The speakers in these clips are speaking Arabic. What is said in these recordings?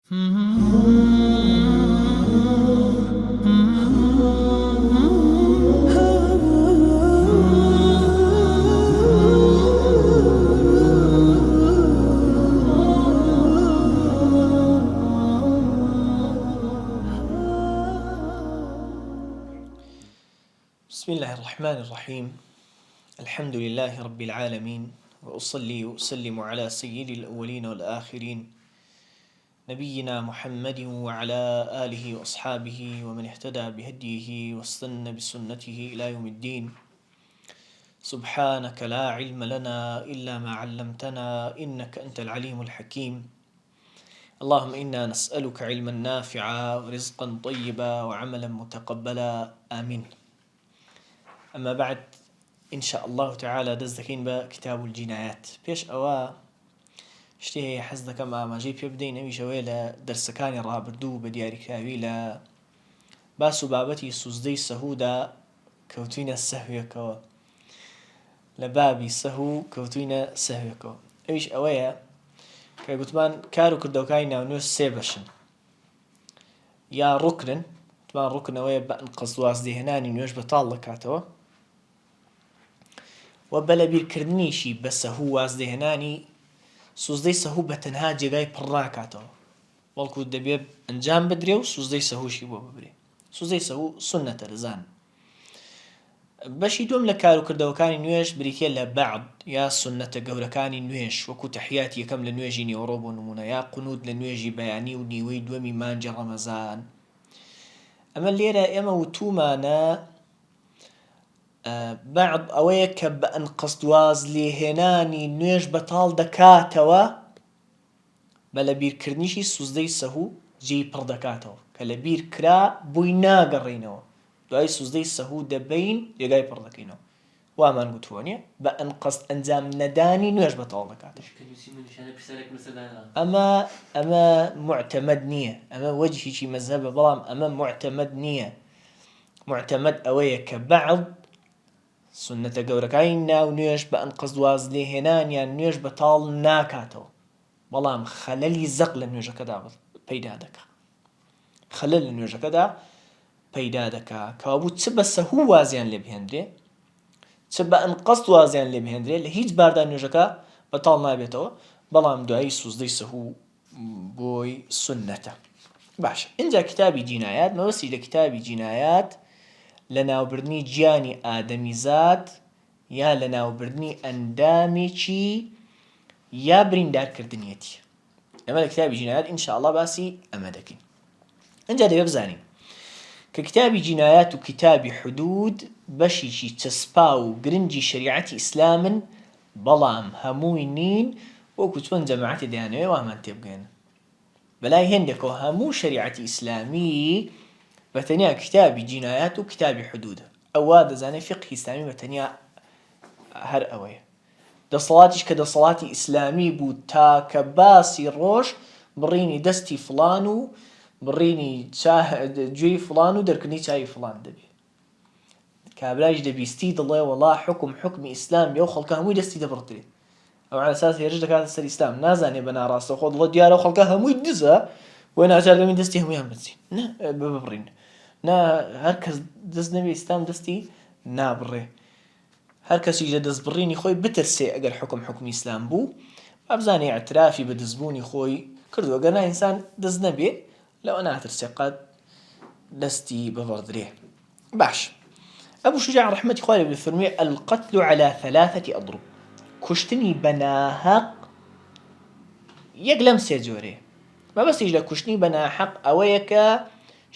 بسم الله الرحمن الرحيم. الحمد لله رب العالمين، وأصلي وأسلم على سيد الأولين والآخرين نبينا محمد وعلى آله وأصحابه ومن اهتدى بهديه واستنى بسنته إلى يوم الدين. سبحانك لا علم لنا إلا ما علمتنا إنك أنت العليم الحكيم. اللهم إنا نسألك علما نافعا ورزقا طيبا وعملا متقبلا آمين. أما بعد، إن شاء الله تعالى دزدكين بكتاب الجنايات. بيش أوا شتي حز دەکەم ئاماژەی پێ بدەین ئەویشەوەیە لە دەرسەکانی ڕابردوو بە دیاریکراوی لە باس و بابەتی سوزدەی سەهوودا کەوتوینە سەهوێکەوە، لە بابی سەهوو کەوتوینە سەهوێکەوە. ئەویش ئەوەیە کە گوتمان کار و کردەوەکانی ناونوێ سێ بەشن، یا ڕوکنن، گوتمان ڕوکنەوەیە بە ئەنقەز وازدێهێنانی نوێژ بەتاڵ دەکاتەوە، و بە لەبیرکردنیشی بە سەهوو وازدێهێنانی سوزدەی سەهوو بە تەنها جێگای پڕ ناکاتەوە، بەڵکو دەبێت ئەنجام بدرێ و سوزدەی سەهووشی بۆ ببرێ. سوزدەی سەهوو سونەتە لەزان. بەشی دووەم لە کار و کردەوەکانی نوێژ بریتە لە بەعد یا سونەتە گەورەکانی نوێژ، وەکو تەحیاتی یەکەم لە نوێژی نیوەڕۆ بۆ نمونە، یا قونوت لە نوێژی بەیانی و نیوەی دووەمی مانجی ڕەمەزان. ئەمە لێرە ئێمە وتومانە بەعد ئەوەیە کە بە ئەنقەز وازلێهێنانی نوێژ بەتاڵ دەکاتەوە، بە لەبیرکردنیشی سوزدەی سەهوو جێی پڕ دەکاتەوە، کە لەبیر کرا بووی ناگەڕێنەوە، دوای سوزدەی سەهوو دەبین جێگای پڕ دەکەینەوە. وامان گوتووە بە ئەنقەز ئەنجام نەدانی نوێژ بەتاڵ دەکاتەوە. ئەمە معتەمەد نییە، ئەمە وەجهیکی مەذهەبە، بەڵام ئەمە معتەمەد نییە. معتەمەد ئەوەیە کە بەعد سنەتە گەورەکانی ناو نوێژ بە ئەنقەز وازلێهێنانیان نوێژ بەتاڵ ناکاتەوە، بەڵام خەلەلی زەق لە نوێژەکەدا پەیدا دەکات. خەلەل لە نوێژەکەدا پەیدا دەکات کەوابوو چ بە سەهوو وازیان لێ بهێنرێ چ بە ئەنقەز وازیان لێ بهێنرێ، لە هیچ باردا نوێژەکە بەتاڵ نابێتەوە، بەڵام دوایی سوزدەی سەهوو بۆی سنەتە. باشە، اینجا کتابی جینایات مەبەستی لە کتابی جینایات لە ناوبردنی گیانی ئادەمیزاد یا لە ناوبردنی ئەندامێکی یا بریندارکردنیەتی. ئەمە لە کتابی جینایات ئینشاءالله باسی ئەمە دەکەین. اینجا دەبێت بزانین کە کتابی جینایات و کتابی حدود بەشیکی چەسپا و گرنگی شریعەتی ئیسلامن، بەڵام هەمووی نین وەکو چۆن جەماعەتی دەیانەوێ وامان تێبگەێنن. بەلای هێندێکەوە هەموو شریعەتی ئیسلامی بەتەنیا کتابی جینایات و کتابی حدودە. ئەوە دەزانێت فقهی ئیسلامی بەتەنیا هەر ئەوەیە. دەسەڵاتیش کە دەسەڵاتی ئیسلامی بوو تا کە باسی ڕۆژ بڕینی دەستی فڵان و بڕینی گوێی فڵان و دەرکردنی چاوی فڵان دەبێت. کابراش دەبیستی دڵێ وەڵا حکمی ئیسلام بێ و خەڵکە هەمووی دەستی دەبڕدرێت، ئەو عەلە ئەساس هێرش دەکاتە سەر ئیسلام، نازانێ بە ناڕاستە خۆ دڵێ دیارە خەڵکە هەمووی دزە وێ ناچار دەبین دەستی هەموویان بچین ببڕین. نا، هەر کەس دەست نەبێ ئیسلام دەستی نابڕێ. هەر کەسی لە دەستبڕینی خۆی بترسێ ئەگەر حکمی ئیسلام بوو، بابزانێ ئەعترافی بە دەستبوونی خۆی کردووە، گەرنا ئینسان دەست نەبێ لەوە ناترسێ قەت دەستی ببڕدرێ. باش، ئەبوو شوجاع ڕەحمەتی خوا لێ بێ فەرمووی القتل على ثلاثة أضرب، کوشتنی بەناحەق یەک لەم سێ جۆرەیە. مەبەستیش لە کوشتنی بەناحەق ئەوەیە کە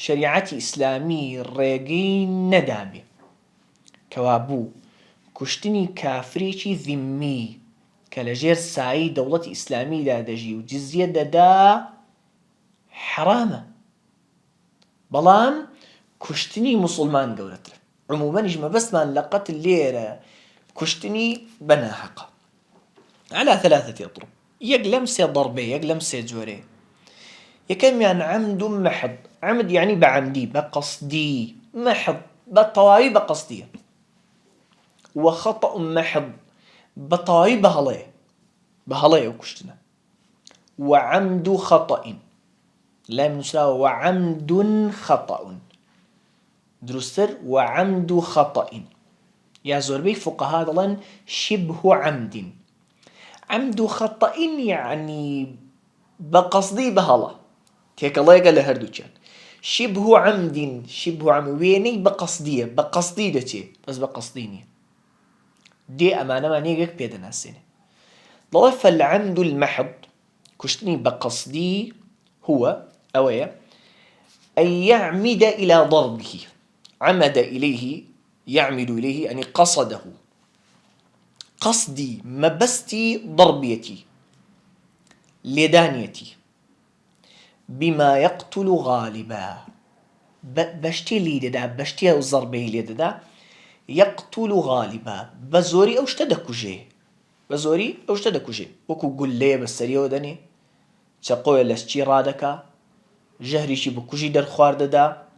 شریعەتی ئیسلامی ڕێگەی نەدابێ، کەوابوو کوشتنی کافرێکی ذیمی کە لەژێر سایەی دەوڵەتی ئیسلامیدا دەژی و جزیە دەدا حرامە، بەڵام کوشتنی موسڵمان گەورەترە. عمومەنیش مەبەستمان لە قەتل لێرە کوشتنی بەناحەقە على ثلاثة أضرب، یەک لەم سێ ضەربێ، یەک لەم سێ جۆرێ. یەکەمیان عەمد و مەحض. عەمد یعنی بەعەمدی، بەقەسدی، مەحض بەتەواوی بەقەسدیە، وخەطأ مەحض بەتەواوی بەهەڵەیە ئەو کوشتنە، وعەمد خەطأ لا من نسرا وعمد خطأ دروستر وعمد خطأ يا زوربي فقهاء ضلن شبه عمد عمد خطأ يعني بقصدي بهلا تيك الله يقال له هردوشان شبه عمد ويني بقصدي دتي بس بقصديني دي أمانة ما نيجك بيدنا السنة ضوف العمد المحض كشتني بقصدي هو أويا أن يعمد إلى ضربه عمد إليه يعمد إليه يعني قصده قصدي مبستي ضربيتي لدانيتي بما يقتل غالبا بشتي لي ددا بشتي أو ضربه لي ددا يقتل غالبا بزوري أو اشتدكوجي بزوري أو اشتدكوجي وكو قل لي بسريو دني تقوي لسچي رادكا جهري شي بكوجي در خوار ددا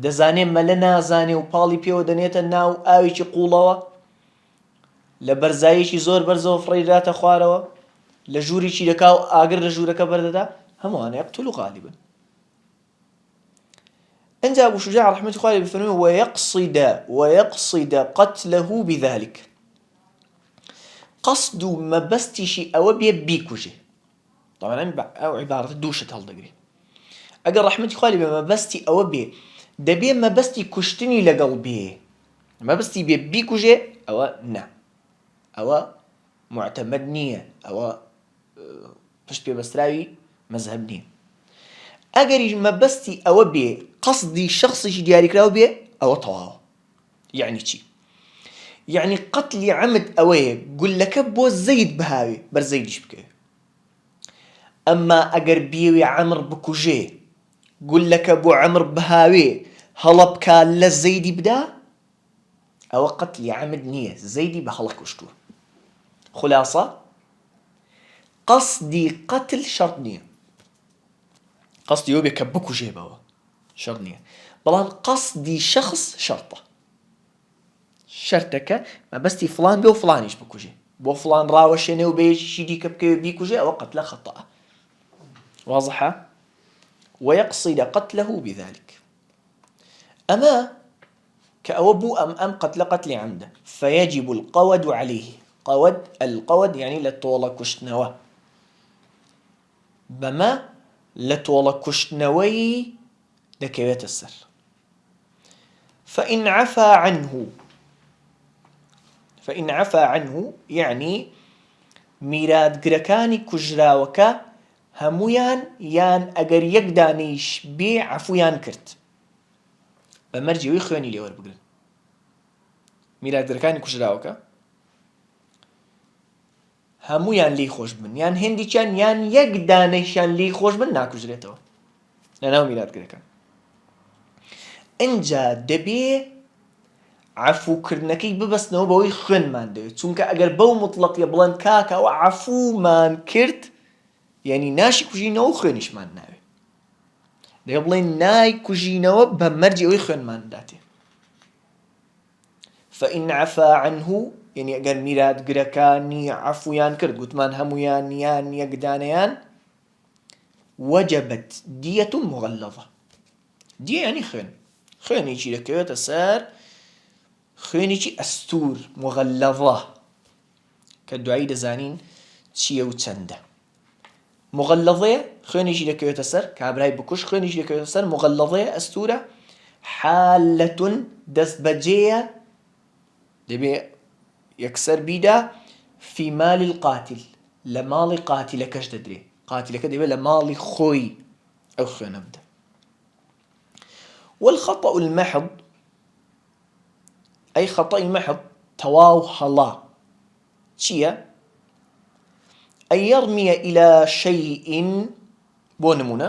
دەزانێ مەلە نازانێ و پاڵی پێوە دەنێتە ناو ئاوێکی قوڵەوە لە بەرزاییەکی زۆر بەرزەوە فڕێداتە خوارەوە لە ژوورێکی دەکا و ئاگر لە ژوورەکە بەردەدا هەمووانە يقتل غالبا ئەنجا أبو شجاع رحمة الله عليه بفرمي ويقصد قتله بذلك قصد مبستشي أو بيكوجي طبعا أو عبارة دوشة هالدقري أقل رحمة الله عليه بمبستي أو بي دەبێ مەبەستی کوشتنی لەگەڵ بێ مەبەستی بێ بیکوژێ ئەوە نا ئەوە معتەمەد نییە ئەوە پشت پێبەستراوی مەذهب نییە ئەگەریش مەبەستی ئەوە بێ قەسدی شەخسێکی دیاریکراو بێ ئەوە تەواوە یعنی چی یعنی قەتلی عەمد ئەوەیە گولەکە بۆ زەید بهاوێ بەر زەیدیش بکەوێ ئەمما ئەگەر بیەوێ عەمر بکوژێ گولەکە بۆ عەمر بهاوێ هەڵە بکا لە زەیدی بدا ئەوە قەتلی عەمد نییە زەیدی بە هەڵە کوشتووە خولاسە قەسدی قەتل شەرط نییە قەسدی ئەوە بێ کە بکوژێ بەوە شەرط نییە بەڵام قەسدی شەخص شەرطە شەرتەکە مەبەستی فڵان بێ و فڵانیش بکوژێ بۆ فڵان ڕاوەشێنێ و بەیەکیشی دیکە بکەوێ بیکوژێ ئەوە قەتلە خەتەئە واضحە ويقصد قتله بذلك أما كأوبو أم قتل عمده فيجب القود عليه القود يعني لطولة كشتنوه بما لطولة كشتنوي دكيوت السر فإن عفى عنه يعني ميراد قركاني كجراوكا هەموویان یان ئەگەر یەک دانەیش بێ عەفویان کرد بە مەرجێوەی خوێنی لێوەربگرن میراثدەرەکانی کوژراوەکە هەموویان لێی خۆش بن یان هێندێکیان یان یەک دانەیشیان لێی خۆش بن ناکوژرێتەوە لەناو میراثدەرەکان ئەنجا دەبێ عەفوکردنەکەی ببەستنەوە بەوەی خوێنمان دەوێت چونکە ئەگەر بەو مطلقیە بڵێن کاکە ئەوە عەفومان کرد يعني ناشي كوجينو خوينش مان ناوي دەی بڵێن نای کوژینەوە بە مەرجی ئەوەی خوێنمان داتێ فإن عفا عنه يعني ئەگەر میراثگرەکانی عەفویان کرد گوتمان هەموویان یان یەک دانەیان وجبت دية مغلظة دية يعني خوێنێکی دەکەوێتە سەر خوێنێکی ئەستور مغلظة کە دوایی دەزانین چییە و چەندە مغلظة خوێنێکی دەکەوێتە سەر کابرای بکوش خوێنێکی دەکەوێتە سەر مغلظة ئەستورە حالة دەست بەجێیە دەبێ یەکسەر بیدا في مال القاتل لە ماڵی قاتیلەکەش دەدرێ قاتیلەکە دەبێت لە ماڵی خۆی ئەو خوێنە بدە والخطأ المحض أي خطأ محض تواو هەڵا چییە أن يرمي إلى شيء بۆ نمونە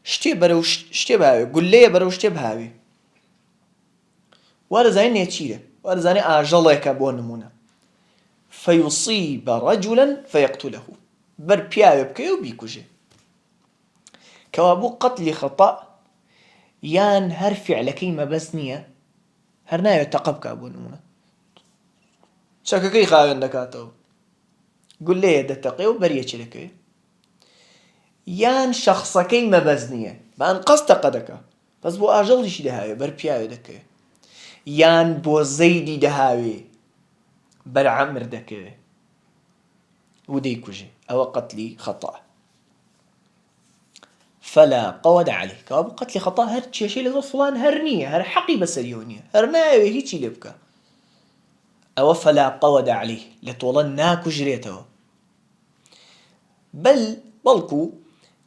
شتێ بەرەو شتێ بهاوێ گولەیە بەرەو شتێ بهاوێ وا دەزانێت نێچیرە وا دەزانێت ئاژەڵێکە بۆ نمونە فيصيب رجلا فيقتله بەر پیاوێ بکەوێ و بیکوژێ کەوا بوو قەتلی خەتەء یان هەر فیعلەکەی مەبەست نییە هەر ناوێت تەقە بکا بۆ نمونە چەکەکەی خاوێن دەکاتەوە گولەیە دەتەقێ و بەریەکی دەکەوێ یان شخصەکەی مەبەست نییە بەئەن قەستەقە دەکا بەس بۆ ئاژەڵیشی دەهاوێ بەر پیاوێ دەکەوێ یان بۆ زەیدی دەهاوێ بەر عەمر دەکەوێ و دەیکوژێ ئەوە قەتلی خەتەئە فلا قود عليه كواب قتل خطأ هر شيء لذو فلان هرنية هر حقي بسريونية هر ناوي هيجي لبكا أو فلا قود عليه لطولا ناكو جريته بلكو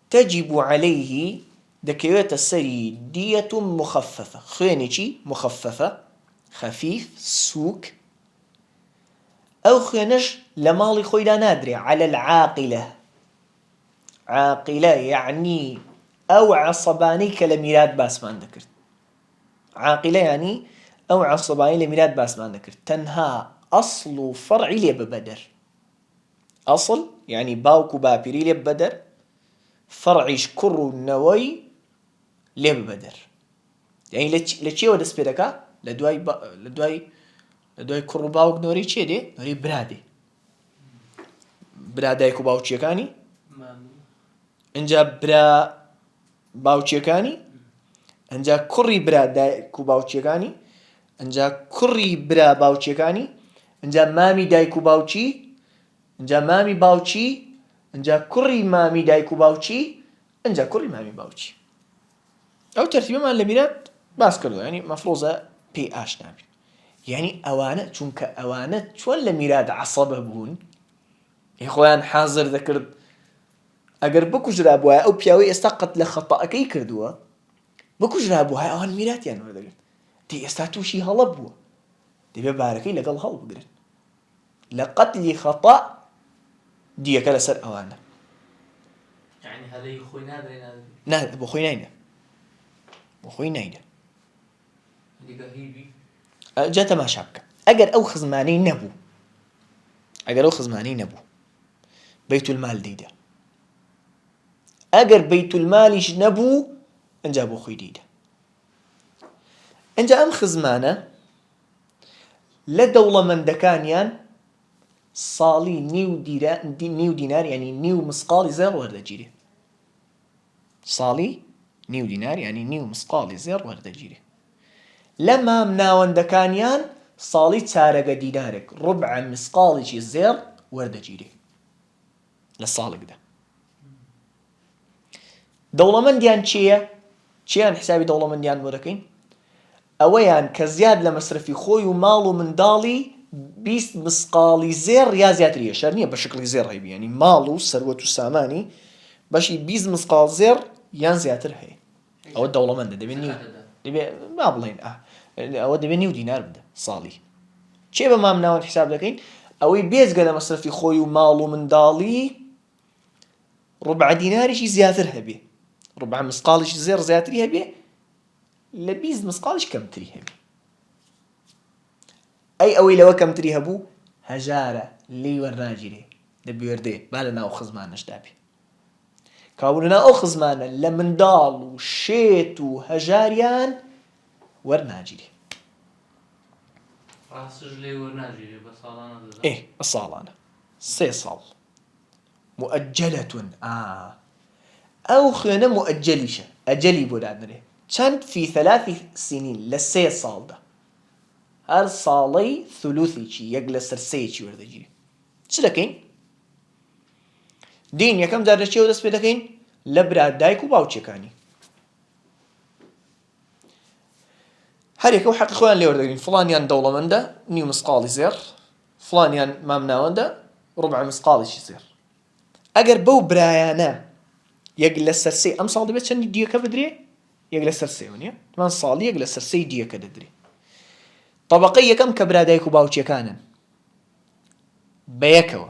تجب عليه دكيوت السري دية مخففة خيانيشي مخففة خفيف سوك أو خيانش لمالي خويدا نادري على العاقلة عاقلة يعني أو عصباني كلميرات باسمان ذكرت عاقلة يعني أو عصباني لميرات باسمان ذكرت تنها أصل فرعي لي ببدر أصل يعني باوكو بابيري لي ببدر فرعيش كرو النووي لي ببدر يعني لتشي ودس بيدكا لدواي كرو باوك نوري تشي دي نوري برادايكو باوكي كاني انجا برا باوچیەکانی انجا کوڕی برا دایک و باوچیەکانی انجا کوڕی برا باوچیەکانی انجا مامی دایک و باوچی انجا مامی باوچی انجا کوڕی مامی دایک و باوچی انجا کوڕی مامی باوچی ئەو تەرتیبەمان لە میرات باس کردووە یعنی مەفرۆزە پێی ئاشنا بین یعنی ئەوانە چونکە ئەوانە چۆن لە میرات عەسەبە بوون خۆیان حازر دەکرد ئەگەر بکوژرا بووایە ئەو پیاوەی ئێستا قەت لە خەتەئەکەی کردووە بکوژرا بووایە ئەوان میراتیان وەردەگرت دەی ئێستا تووشی هەڵە بووە دەبێت بارەکەی لەگەڵ هەڵبگرن لە قەتلی خەتەء دیەکە لەسەر ئەوانە يعني هەڵەی خۆی نادرێ نا بۆ خۆی ناینە بۆ خۆی ناینە دیگە هیوی جا تەماشا بکە ئەگەر ئەو خزمانەی نەبوو بەیت المال دەیدا ئەگەر بەیت المالیش نەبوو ئەنجا بۆ خۆی دەیدا ئەنجا ئەم خزمانە لە دەوڵەمەندەکانیان ساڵی نیو دینار یعنی نیو مسقاڵی زێڕ وەردەگیرێ ساڵی نیو دینار یعنی نیو مسقاڵی زێڕ وەردەگیرێ لە مام ناوەندەکانیان ساڵی چارەگە دینارێک ڕوبع مسقاڵێکی زێڕ وەردەگیرێ لە ساڵێکدا دەوڵەمەندیان چیان حسابی دەوڵەمەندیان بۆ دەکەین ئەوەیان کە زیاد لە مەسرفی خۆی و ماڵ و منداڵی 20 مسقاڵی زێڕ یا زیاتریە شەر نییە بە شکلی زێڕ هەیبی ینی ماڵ و سەروەت و سامانی بەشی 20 مسقاڵ زێڕ یان زیاتر هەیە ئەوە دەوڵەمەندە دەبێت با بڵێن ئەوە دەبێت نیو دینار بدە ساڵی چێ بە مام ناوەند حساب دەکەین ئەوەی بێجگە لە مەسرفی خۆی و ماڵ و منداڵی ڕوبع دیناریشی زیاتر هەبێ ڕوبع مسقاڵیشی زێڕ زیاتری هەبێ لە 20 مسقاڵیش کەمتری هەبێ ئەوەی لەوە کەمتری هەبوو هەژارە لێی وەرناگیرێ دەبوێردێ با لە ناو خزمانەشدا بێ کابوونە ئەو خزمانە لە منداڵ و شێت و هەژاریان وەرناگیرێ ڕاستش لێ وەرناگیرێ بە ساڵانە دەدا بە ساڵانە 3 ساڵ مؤجلة أو خيانة مؤجلشة أجلي بودادنري چند في 3 سنين لسه سال ده هر سالي ثلثي چي يجلس سرسي چي ورده جيري چه دكين دين يكم داره چه ودست بدكين لبرا دايكو باوچه كاني هر يكو حق خوان لي ورده جيرين فلانيان دولة من ده نيو مسقالي زير فلانيان مامناوان ده ربع مسقالي شي زير ئەگەر بەو برایانە یەک لە سەرسەی ئەم ساڵ دەبێت چەندی دیەکە بدرێ یەک لە سەرسەیەوە نییە تمان ساڵی یەک لە سەرسەی دیەکە دەدرێ طەبەقەی یەکەم کە برادایک و باوچیەکانن بە یەکەوە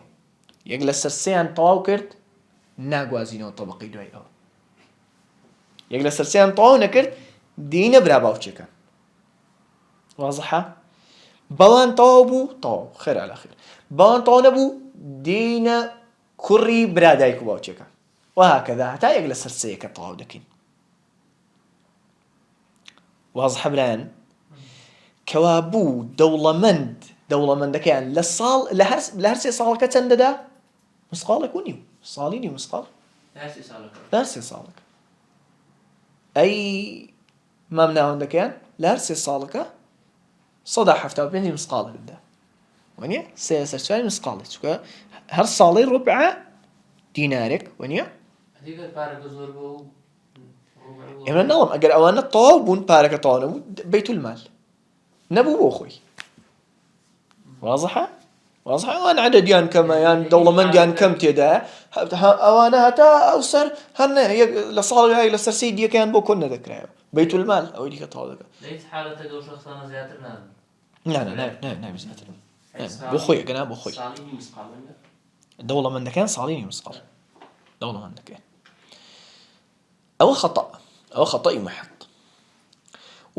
یەک لە سەرسەیان تەواو کرد ناگوازینەوە طەبەقەی دوای ئەوە یەک لە سەرسەیان تەواو نەکرد دینە برا باوچیەکان وازحە بەوان تەواو بوو تەواو خێر عەلا خێر بەوان تەواو نەبوو دینە کوڕی برادایک و باوچەکە وهكذا هەتا یەک لە سەرسەیەکە تەواو دەکەین وازحە برایان کەوا بوو دەوڵەمەندەکەیان لە ساڵ لە هەر 3 ساڵەکە چەند دەدا مسقاڵێک و نیو ساڵی نیو مسقاڵ لەر 3 ساڵەکە ئەی مام ناوەندەکەیان لەر 3 ساڵەکە 175 مسقال بدە وانە 3 سەر 4 مسقاڵی چونکە هەر ساڵی ڕبع دینارێک وانە ئێمە ناڵم ئەگەر ئەوانە تەواو بوون پارەکە تەواو نەبوو بەیت المال نەبوو بۆ خۆی واضحە ئەوان عەدەدیان کەمە یان دەوڵەمەندیان کەم تێدایە ئەوانە هەتا ئەو سەر هەر لە ساڵی لەسەر سەی دیەکەیان بۆ کۆن نەدەکرایەوە بەیت المال ئەوەی دیکە تەواو دەکات نابێت زیاتر بۆ خۆی ئەگەنا بۆ خۆی دەوڵەمەندەکان ساڵی نی مسقال دەوڵەمەندەکەیان ئەوە خەتەئی محض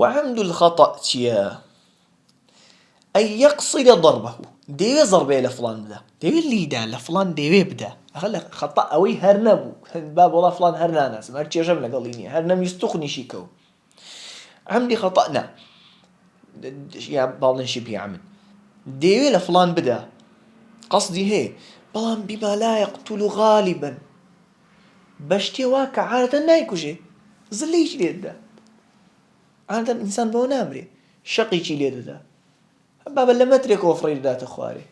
وعمد الخطأ چییە ئەی یەقصد ضربه دەیوێ زەربەیە لە فڵان بدە دەیوێ لیدا لە فڵان دەیوێ بدە ئەخە لە خەتە ئەوەی هەر نەبوو با وەڵا فڵان هەر ناناسم هەر چێژەم لەگەڵی نییە هەر نەمیست توخنیشی کەوت عەمدی خەتە نا یا باڵنشی پێ عەمد دەیوێ لە فڵان بدە قەسدی هەیە بەڵام بما لا يقتل غالبا بە شتێ وا کە عادەتەن نایکوژێ زلەیەکی لێ دەدا عادەتەن ئینسان بەوە نامرێ شەقێکی لێ دەدا بابە لە مەترێکەوە فڕی دەداتە خوارێ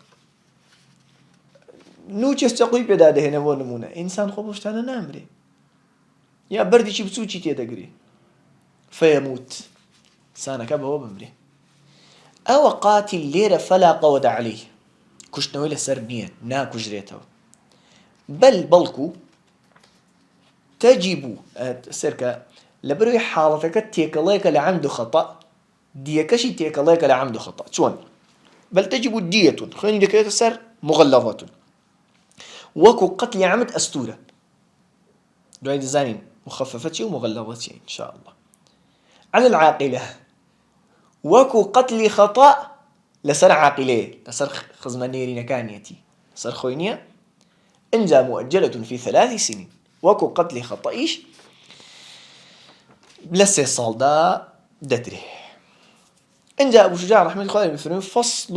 نوچێ چەقوی پێدا دەهێنە بۆ نمونە ئینسان خۆ بۆ شتانە نامرێ یا بەردێکی بچووکی تێدەگرێ فەیەموت سانەکە بەوە بمرێ ئەوە قاتیل لێرە فەلا قەوەدە عەلەیه کوشتنەوەی لەسەر نییە ناکوژرێتەوە بەڵکو تەجیب سەرکە لەبەروی حاڵەتەکە تێکەڵەیەکە لە عەمد و خەتە دیەکەشی تێکەڵەیەکە لە عەمد و خەتە چۆن بەل تەجیب دیەة خوێنی دەکرێتە سەر مغەلەظەة وەکو قەتلی عەمد ئەستورە دوای دەزانین مخەفەفە چی و مغەلەظە چی إن شاء الله على العاقلة وەکو قەتلی خەتە لەسەر عاقلەیە لەسەر خزمە نێرینەکانیەتی لەسەر خۆی نییە ئەنجا مؤجلة في 3 سنين وەکو قەتلی خەتەئیش لە 3 ساڵدا دەدرێ ئەنجا ئەبو شوجاع ڕەحمەتوڵڵی عەلەیه فەرمووی فەصل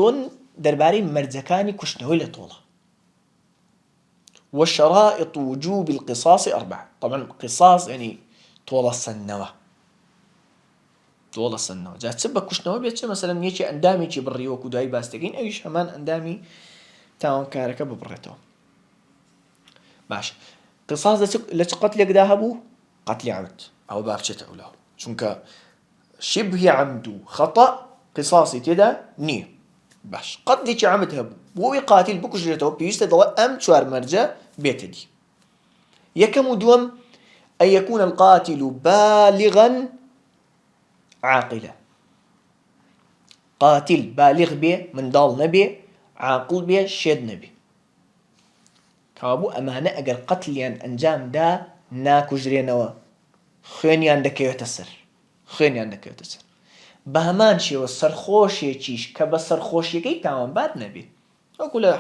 دەربارەی مەرجەکانی کوشتنەوەی لە تۆڵە وشرائط وجوب القصاص 4 طبعا قصاص يعني تۆڵە سنەوە جا چ بە کوشتنەوە بێت چ مەسەلەن یەکی ئەندامێکی بڕی وەکو دوایی باس دەکەین ئەویش هەمان ئەندامی تاوانکارەکە ببڕێتەوە باش قصاص لە چ قەتلێکدا هەبوو قەتلی عەمد ئەوە با بچێتە ئەولاوە چونکە شبه عەمد و خەتە قصاصی تێدا نییە باش قەتلێکی عەمد هەبوو بۆی قاتیل بکوژرێتەوە پێویستە دەڵێ ئەم 4 مەرجە بێتە دی یەکەم و دووەم أن يكون القاتل بالغا عاقلا قاتل بالغ بێ منداڵ نەبێ عاقڵ بێ شێد نەبێ کابوو ئەمانە ئەگەر قەتلیان ئەنجامدا ناکوژرێنەوە خوێنیان دەکەوێتە سەر بە هەمان شێوە سەرخۆشێکیش کە بە سەرخۆشیەکەی تاوانبار نەبێ وەکو لە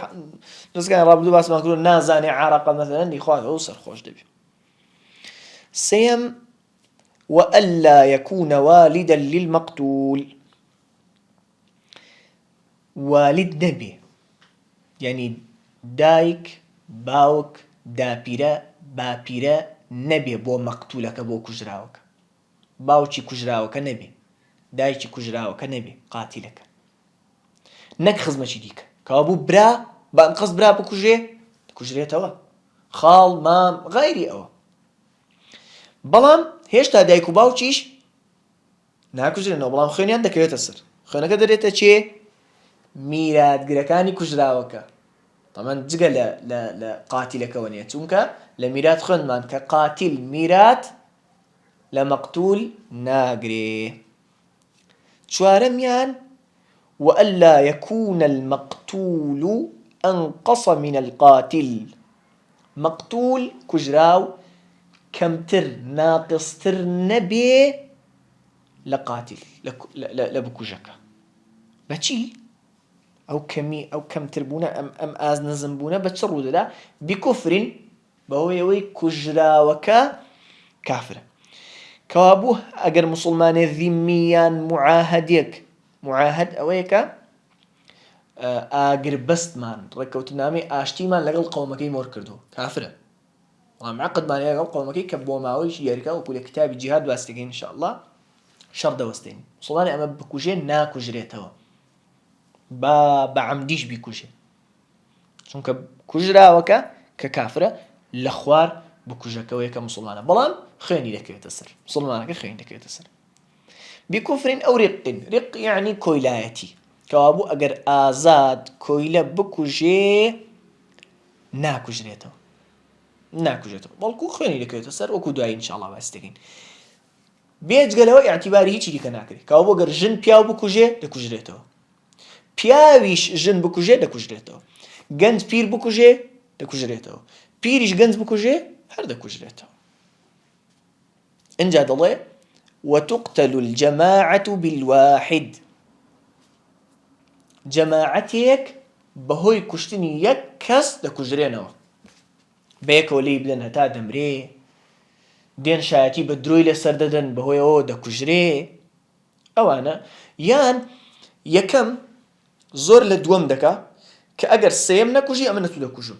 ڕزگار ڕابردوو باسمان کردو نازانێ عارەقە مەثەلەن دیخواتەوە سەرخۆش دەبێ سێم وألا يكون والدا للمقتول والد نبي يعني دايك باوك داپیرە باپیرە نەبێ بۆ مەقتولەکە بۆ کوژراوەکە باوکی کوژراوەکە نەبێ دایکی کوژراوەکە نەبێ قاتیلەکە نەک خزمەکی دیکە کەوابوو برا بانقەس برا بکوژێ کوژرێتەوە خاڵ مام غایری ئەوە بەڵام هێشتا دایک و باوکیش ناکوژرێنەوە بەڵام خوێنیان دەکەوێتە سەر خوێنەکە دەرێتە چێ میراتگرەکانی کوژراوەکە طبعا جگە لە قاتیلەکەوە نیە چونکە لە میرات خوێنمان کە قاتیل میرات لە مەقتول ناگرێ چوارەمیان وألا يكون المقتول أنقص من القاتل مقتول كجراو كمتر ناقصتر نبي لقاتل لبكوجكا بچي أو كمي أو كمتر بونا أم آز نزم بونا بتشرو دا بكفر بهوي كجراوكا كافر كوابوه أجر مسلمان ذميان معاهد أويكا ئاگر بەستمان ڕێکەوتنامەی ئاشتیمان لەگەڵ قەومەکەی مۆر کردو کافرە بەڵام عەقدمان هەیە لەگەڵ قەومەکەی کە بۆ ماوەیەکی دیاریکراوە وەکو لە کتابی جیهاد باس دەکەین ئینشاءالله شەڕ دەوەستێنین موسڵمانی ئەمە بکوژێ ناکوژرێتەوە بە عەمدیش بیکوژێ چونکە کوژراوەکە کە کافرە لە خوار بکوژەکەوەیە کە موسڵمانە بەڵام خوێنی دەکەوێتە سەر موسڵمانەکە خوێنی دەکەوێتە سەر بکوفرین ئەو ڕێقین ڕێق یعنی کۆیلایەتی کەوابوو ئەگەر ئازاد کۆیلە بکوژێ ناکوژرێتەوە بەڵکو خوێنی دەکەوێتە سەر وەکو دوایی ئینشاءالله باس دەکەین بێجگەلەوە ئیعتیباری هیچی دیکە ناکرێت کەوابوو ئەگەر ژن پیاو بکوژێ دەکوژرێتەوە پیاویش ژن بکوژێ دەکوژرێتەوە گەنج پیر بکوژێ دەکوژرێتەوە پیریش گەنج بکوژێ هەر دەکوژرێتەوە اینجا دەڵێ وتقتل الجماعة بالواحد جەماعەتێک بەهۆی کوشتنی یەک کەس دەکوژرێنەوە بەیەکەوە لێی بدەن هەتا دەمرێ دێن شایەتی بە درۆی لەسەر دەدەن بەهۆی ئەوە دەکوژرێ ئەوانە یان یەکەم زۆر لە دووەم دەکا کە ئەگەر سێم نەکوژی ئەمە نەتوو دەکوژم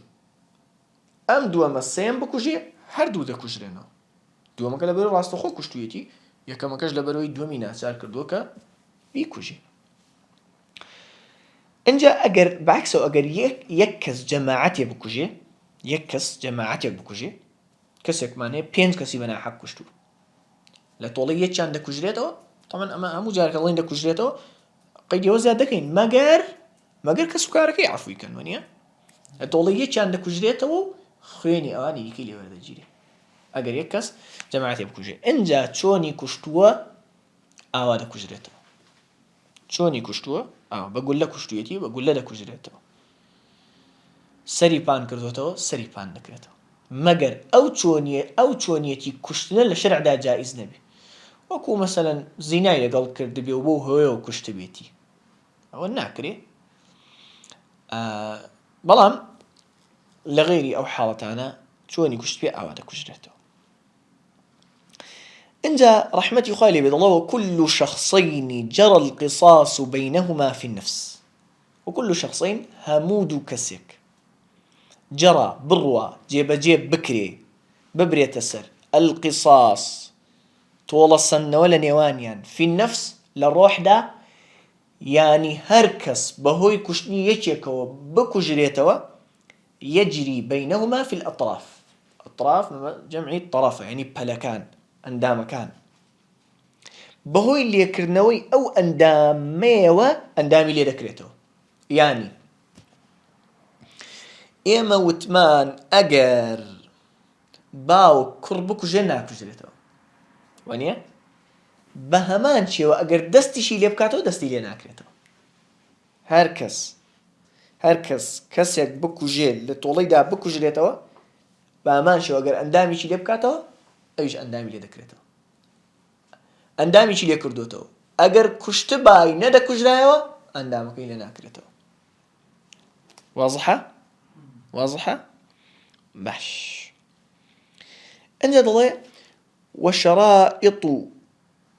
ئەم دووەمە سێم بکوژێ هەردوو دەکوژرێنەوە دووەمەکە لەبەرەوەی ڕاستەخۆ کوشتوویەتی یەکەمەکەش لەبەرەوەی دووەمی ناچار کردووە کە بیکوژی اینجا ئەگەر بەعکسەوە ئەگەر یەک کەس جەماعەتێ بکوژێ یەک کەس جەماعەتێک بکوژێ کەسێکمان هەیە 5 کەسی بەناحەق کوشتووە لە تۆڵەی یەکیان دەکوژرێتەوە تەمەن ئەمە هەموو جارکە دەڵێن دەکوژرێتەوە قەیدەوە زیاد دەکەین مەگەر کەس و کارەکەی عەفوی کەن وەنیە لە تۆڵەی یەکیان دەکوژرێتەوە و خوێنی ئەوانی دیکەی لێ وەردەگیرێ ئەگەر یەک کەس جەماعەتێ بکوژێ اینجا چۆنی کوشتووە ئاوا دەکوژرێتەوە چۆنی کوشتووە بە گولە کوشتوویەتی بە گولە دەکوژرێتەوە سەری پان کردوێتەوە سەری پان دەکرێتەوە مەگەر ئەو چۆنیەتی کوشتنە لە شەرعدا جائز نەبێ وەکو مەسەلەن زینای لەگەڵ کردبێ و بۆ هۆیەوە کوشتە بێتی ئەوە ناکرێ بەڵام لە غەیری ئەو حاڵەتانە چۆنی کوشت پێ ئاوا دەکوژرێتەوە اینجا ڕەحمەتی خوای لێ بێت دەڵێ كل شخصين جرى القصاص بينهما في النفس وكل شخصين هەموو دوو کەسێک جرى بڕوا جێبەجێ بکرێ ببرێتە سەر القصاص تۆڵە سەنەوە لە نێوانیان في النفس لە ڕۆحدا یانی هەر کەس بەهۆی کوشتنی یەکێکەوە بکوژرێتەوە يجري بينهما في الأطراف أطراف جمعي طرف يعني پەلەکان ئەندامەکان بەهۆی لێکردنەوەی ئەو ئەندامەیەوە ئەندامی لێ دەکرێتەوە یانی ئێمە وتمان ئەگەر باوک کوڕ بکوژێ ناکوژرێتەوە وانییە بە هەمان شێوە ئەگەر دەستیشی لێ بکاتەوە دەستی لێ ناکرێتەوە هەر کەس کەسێک بکوژێ لە تۆڵەیدا بکوژرێتەوە بە هەمان شێوە ئەگەر ئەندامیشی لێ بکاتەوە ئەویش ئەندامی لێ دەکرێتەوە ئەندامیشی لێ کردوێتەوە ئەگەر کوشتە بای نەدەکوژرایەوە ئەندامەکەی لێ ناکرێتەوە واضحة باش ئەنجا دەڵێ وشرائط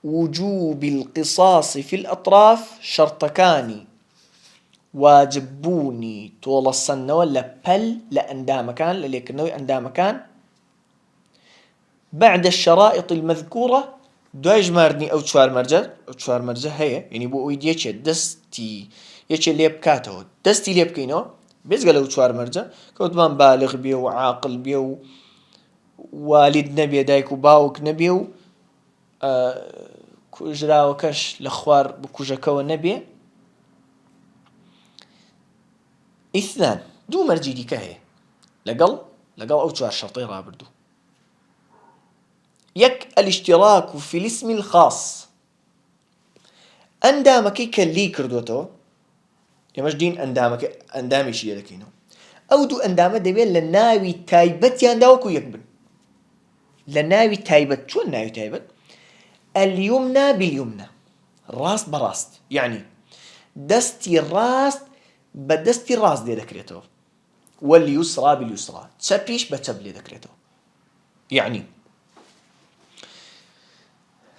وجوب القصاص في الأطراف شرطكاني واجبوني تۆڵە سەنەوە لە پەل لە ئەندامەکان لە لێکردنەوەی ئەندامەکان بعد الشرائط المذكورة دوای ژماردنی ئەو چوار مەرجە هەیە یعنی بۆ ئەوەی یەکێ دەستی یەکێ لێ بکاتەوە دەستی لێ بکەینەوە بێجگە لەو چوار مەرجە کەوتمان بالغ بێ و عاقل بێ و والید نەبێ دایک و باوک نەبێ و کوژراوەکەش لە خوار بکوژەکەوە نەبێ ئیثنان دوو مەرجی دیکە هەیە لەگەڵ ئەو چوار شەرتەی ڕابردوو یەک الاشتراك في الاسم الخاص ئەندامەکەی کە لی کردوێتەوە ئێمەش دین ئەندامیشی لێ دەکەینەوە ئەو دوو ئەندامە دەبێت لە ناوی تایبەتیاندا وەکو یەک بن لە ناوی تایبەت چۆن ناوی تایبەت اليمنى باليمنى ڕاست بەڕاست یعنی دەستی ڕاست بە دەستی ڕاست لێ دەکرێتەوە واليسرى باليسرى چەپیش بە چەپ لێ دەکرێتەوە یعنی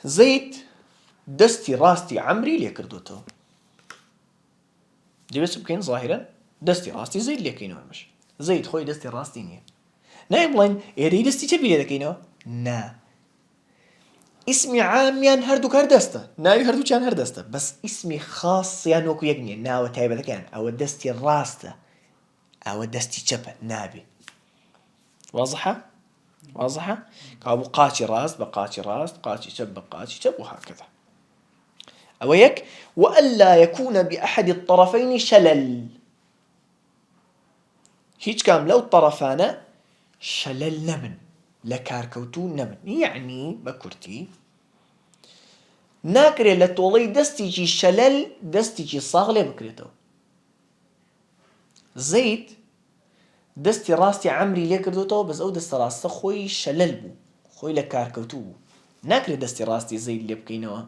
زەید دەستی ڕاستی عەمری لێ کردوێتەوە دەبێت بکەین ظاهرەن دەستی ڕاستی زەید لێکەینەوە ئەمەش زەید خۆی دەستی ڕاستی نییە نای بڵێن ئێرەی دەستی چەپی لێ دەکەینەوە نا ئیسمی عامیان هەردووک هەر دەستە ناوی هەردووچیان هەر دەستە بەس ئیسمی خاصیان وەکو یەک نییە ناوە تایبەتەکەیان ئەوە دەستی ڕاستە ئەوە دەستی چەپە نابێ واضحە واضحە کابوو قاچی ڕاست بە قاچی ڕاست قاچی چەپ بە قاچی چەپ وهكذا ئەوە یەک وألا يكون بأحد الطرفين شلل هیچ کام لەو طرفانە شەلل نەبن لە کارکەوتوو نەبن یعنی بە کورتی ناکرێت لە تۆڵەی دەستێکی شەلل دەستێکی ساغ لێ بکرێتەوە زەید دەستی ڕاستی عەمری لێ کردوتەوە بەس ئەو دەستە ڕاستە خۆی شەلل بوو خۆی لە کارکەوتوو بوو ناکرێت دەستی ڕاستی زەید لێ بکەینەوە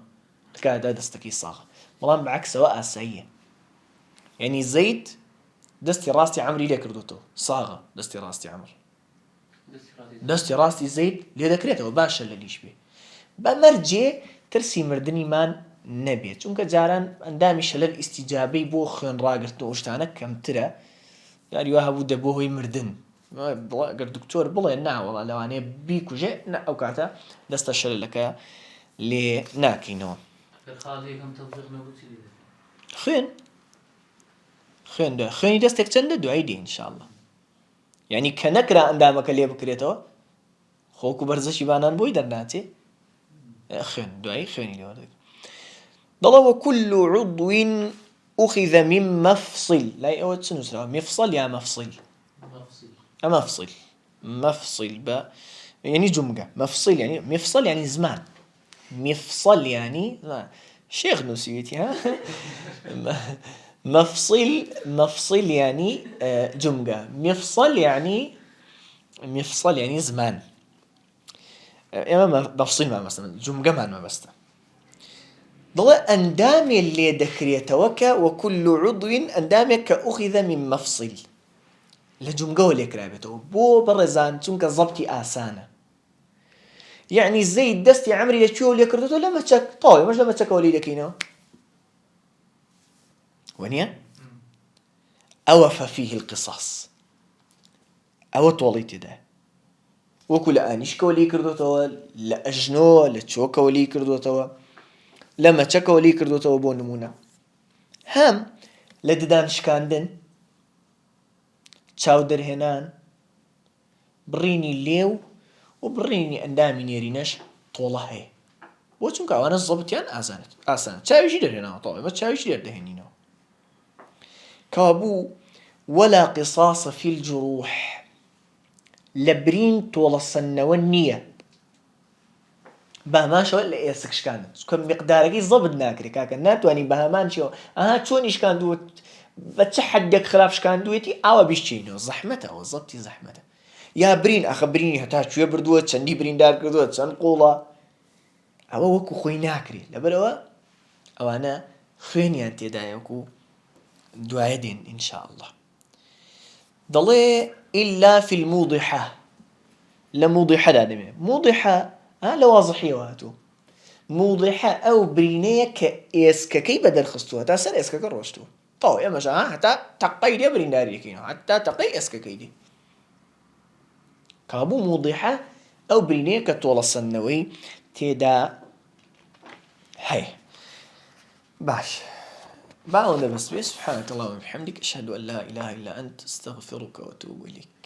لەکاتدا دەستەکەی ساغە بەڵام بەعەکسەوە ئاساییە یعنی زەید دەستی ڕاستی عەمری لێ کردوتەوە ساغە دەستی ڕاستی عەمر دەستی ڕاستی زەید لێ دەکرێتەوە باشە لەلیش بێ بەمەرجێ ترسی مردنیمان نەبێت چونکە جاران ئەندامی شەلل ئیستیجابەی بۆ خوێن ڕاگرتنەوە شتانە کەمترە یاری وا هەبوو دەبۆ هۆی مردن ئەگەر دکتۆر بڵێ نا وەڵا لەوانەیە بیکوژێ ئەو کاتە دەستە شەللەکە لێ ناکەینەوە خوێنی دەستێک چەندە دوایی دێ ئینشاءالله یعنی کە نەکرا ئەندامەکە لێ بکرێتەوە خۆکو بەرزەشی بانان بۆی دەرناچێ خوێن دوایی خوێنی لێوە دەکرێت دەڵێ وكل عضو أخذ من مفصل لا ئەوە چ نووسراوە مفصل یا مفصل مفصل مفصل بە يعني جمجة مفصل يعني مفصل يعني زمان مفصل يعني شيخ نسيتي ها مفصل يعني جمجة مفصل يعني زمان اما مفصل ما مثلا جمجة ما بسته ضل اندامي اللي دكريتوك وكل عضو اندامك اخذ من مفصل لجمجة اللي كرابته بو برزان تونك ضبطي آسانة يعني زي دستي عمري لشو اللي كردته لما تشك طوي مش لما تشك ولي لكينو ونيا أوف فيه القصاص أو طوليت ده وكل آنيش كولي كردته لأجنو لتشو كولي كردته لما تشك ولي كردته بون نمونة هم لددان شكاندن چاودر هنان بريني ليو وبريني اندامي نيرينش طوله هي بۆ چونکە ئەوانە زەبطیان ئاسانە چاویشی دەهێناوە تەواوی بە چاویشی دەردەهێنینەوە کابوو ولا قصاص في الجروح لەبرین تۆڵەسەنەوە نییە بەهەمانشەوە لە ئێسک شکاندن چونکە میقدارەکەی زەبط ناکرێت کاکە ناتوانین بەهەمان چیەوە ئەها چۆنی شکاندووە بە چه حەدێک خراپ شکاندووێتی ئاوا بیشتینەوە زەحمەتەوە زەبطی زەحمەتە یا برین ئەخە برینی هەتا کوێ بردووە چەندی بریندار کردووە چەند قوڵە ئەوە وەکو خۆی ناکرێت لەبەرەوە ئەوانە خوێنیان تێدایە وەکو دوایە دێن ئینشاء الله دەڵێ إلا في الموضحة لموضحة دادمێ موضحة لە واضحیەوە هاتوو موضحة ئەو برینەیە کە ئێسکەکەی بەدەرخستووە تا سەر ئێسکەکە ڕۆشتووە تەواو ئێمەش هەتا تەقەی دێ برینداریەکەینەوە هەتا تەقەی ئێسکەکەی دێ کابوو موضحة ئەو برینەیە کە تۆڵەسەنەوەی تێدا هەیە باش باونا بس سبحانك اللهم وبحمدك أشهد أن لا إله إلا أنت استغفرك وأتوب إليك